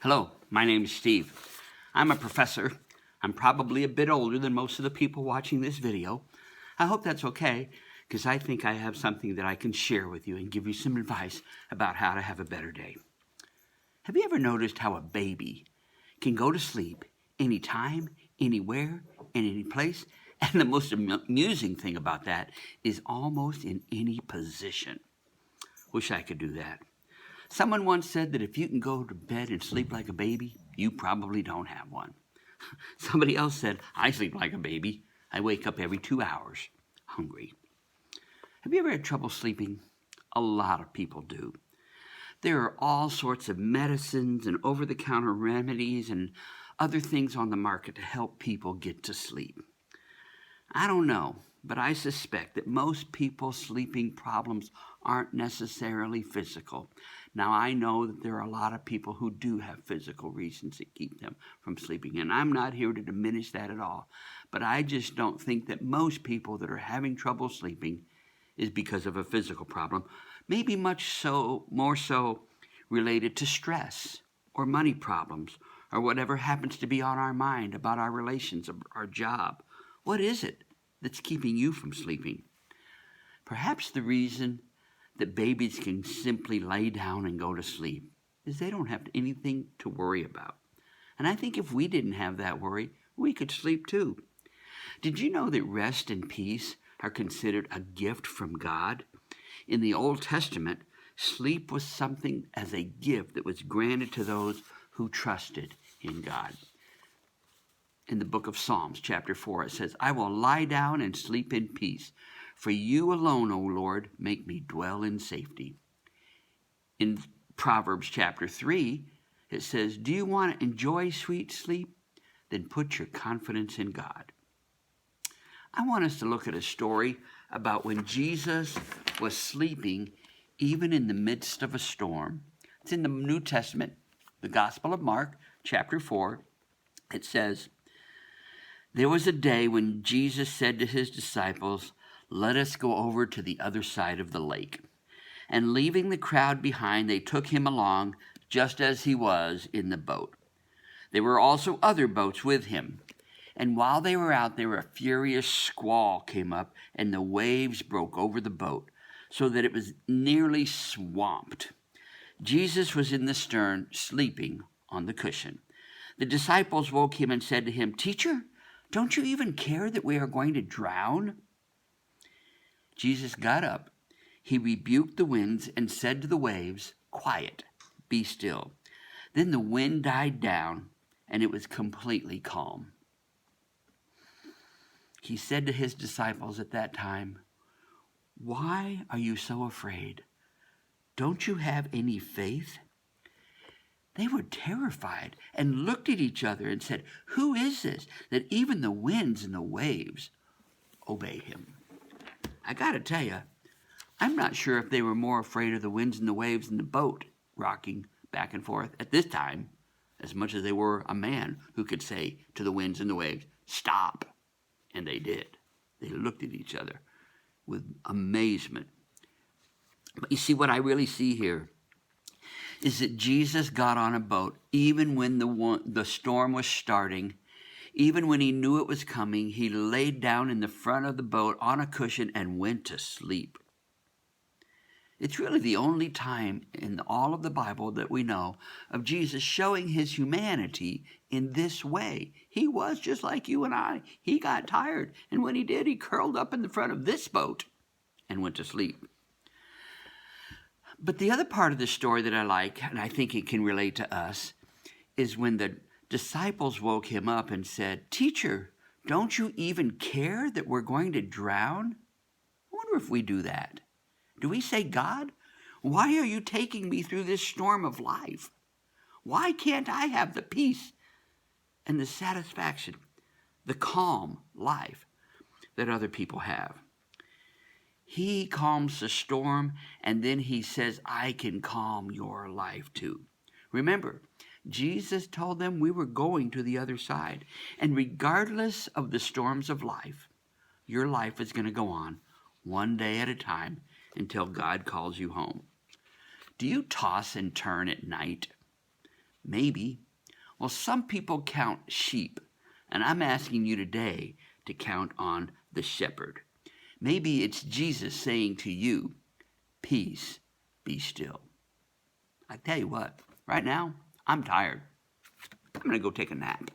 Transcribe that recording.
Hello, my name is Steve. I'm a professor. I'm probably a bit older than most of the people watching this video. I hope that's okay, because I think I have something that I can share with you and give you some advice about how to have a better day. Have you ever noticed how a baby can go to sleep anytime, anywhere, in any place? And the most amusing thing about that is almost in any position. Wish I could do that. Someone once said that if you can go to bed and sleep like a baby, you probably don't have one. Somebody else said, I sleep like a baby. I wake up every 2 hours, hungry. Have you ever had trouble sleeping? A lot of people do. There are all sorts of medicines and over-the-counter remedies and other things on the market to help people get to sleep. I don't know, but I suspect that most people's sleeping problems aren't necessarily physical. Now, I know that there are a lot of people who do have physical reasons that keep them from sleeping, and I'm not here to diminish that at all. But I just don't think that most people that are having trouble sleeping is because of a physical problem. Maybe more so related to stress or money problems or whatever happens to be on our mind about our relations, our job. What is it that's keeping you from sleeping? Perhaps the reason that babies can simply lay down and go to sleep is they don't have anything to worry about. And I think if we didn't have that worry, we could sleep too. Did you know that rest and peace are considered a gift from God? In the Old Testament, sleep was something as a gift that was granted to those who trusted in God. In the book of Psalms, chapter 4, it says, I will lie down and sleep in peace. For you alone, O Lord, make me dwell in safety. In Proverbs chapter 3, it says, do you want to enjoy sweet sleep? Then put your confidence in God. I want us to look at a story about when Jesus was sleeping even in the midst of a storm. It's in the New Testament, the Gospel of Mark, chapter 4. It says, there was a day when Jesus said to his disciples, let us go over to the other side of the lake. And leaving the crowd behind, they took him along just as he was in the boat. There were also other boats with him. And while they were out there, a furious squall came up, and the waves broke over the boat, so that it was nearly swamped. Jesus was in the stern, sleeping on the cushion. The disciples woke him and said to him, Teacher, don't you even care that we are going to drown? Jesus got up. He rebuked the winds and said to the waves, Quiet, be still. Then the wind died down, and it was completely calm. He said to his disciples at that time, Why are you so afraid? Don't you have any faith? They were terrified and looked at each other and said, Who is this that even the winds and the waves obey him? I got to tell you, I'm not sure if they were more afraid of the winds and the waves and the boat rocking back and forth at this time as much as they were a man who could say to the winds and the waves, Stop. And they did. They looked at each other with amazement. But you see, what I really see here is that Jesus got on a boat even when the storm was starting. Even when he knew it was coming, he laid down in the front of the boat on a cushion and went to sleep. It's really the only time in all of the Bible that we know of Jesus showing his humanity in this way. He was just like you and I. He got tired, and when he did, he curled up in the front of this boat and went to sleep. But the other part of the story that I like, and I think it can relate to us, is when the disciples woke him up and said, Teacher, don't you even care that we're going to drown? I wonder if we do that. Do we say, God, why are you taking me through this storm of life? Why can't I have the peace and the satisfaction, the calm life that other people have? He calms the storm, and then he says, I can calm your life too. Remember, Jesus told them we were going to the other side. And regardless of the storms of life, your life is going to go on one day at a time until God calls you home. Do you toss and turn at night? Maybe. Well, some people count sheep, and I'm asking you today to count on the shepherd. Maybe it's Jesus saying to you, peace, be still. I tell you what, right now, I'm tired. I'm going to go take a nap.